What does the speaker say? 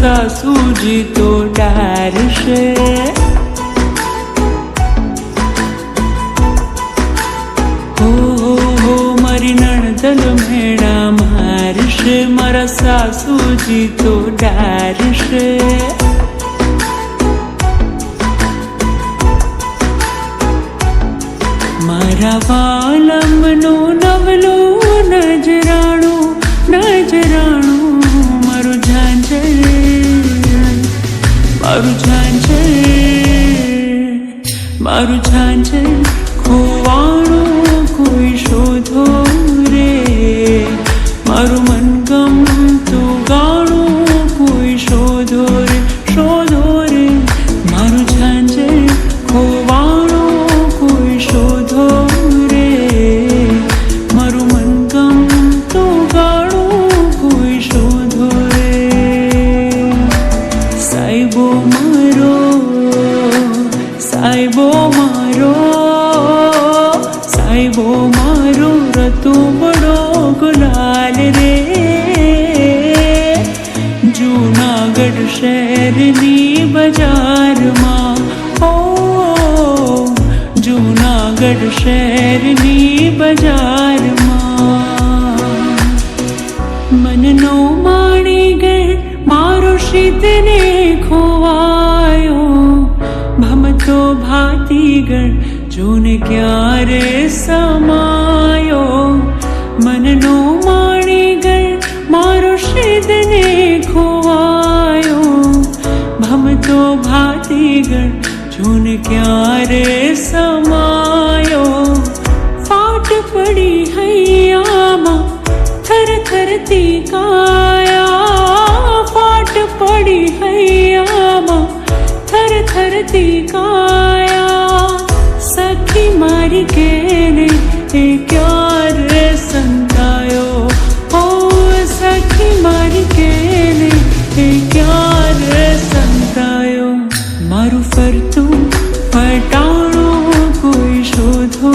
સાસુજી તો ડારશે. હો મારી નણદલ મેળા મારશે, મારા સાસુજી તો ડારશે. મારા વાલમનું નવલું નજરાણું નજરાણું, મારું ઝાંઝર મારું ઝાંઝર મારું ઝાંઝર ખોવાણું કોઈ શોધો રે. મારું મનગમતું ગાણું કોઈ શોધો રે શોધો રે. મારું ઝાંઝર ખોવાણું કોઈ શોધો રે. મારું મનગમતું ગાણું કોઈ શોધો રે. સાહેબો મારો સાહેબો મારો સાહેબો મારો રતો બડો ગુલાલ રે. જૂનાગઢ શહેરની બજારમાં, ઓ જૂનાગઢ શહેરની બજારમાં. મનનો માણીગર મારો શીતને ખોવાયો, ભમતો ભાતીગળ જોને ક્યારે સમાયો. મનનો માણીગર મારો શીતને ખોવાયો, ભમતો ભાતીગળ જોને ક્યારે સમાયો. ફાટ પડી હૈયામાં થર થરતી કાયા, ફાટ પડી હૈયામાં થર થરતી કાયા. સખી મારી કેને એ ક્યારે સંતાયો, હો સખી મારી કેને એ ક્યારે સંતાયો. મારું ફરતું ફટાણું કોઈ શોધો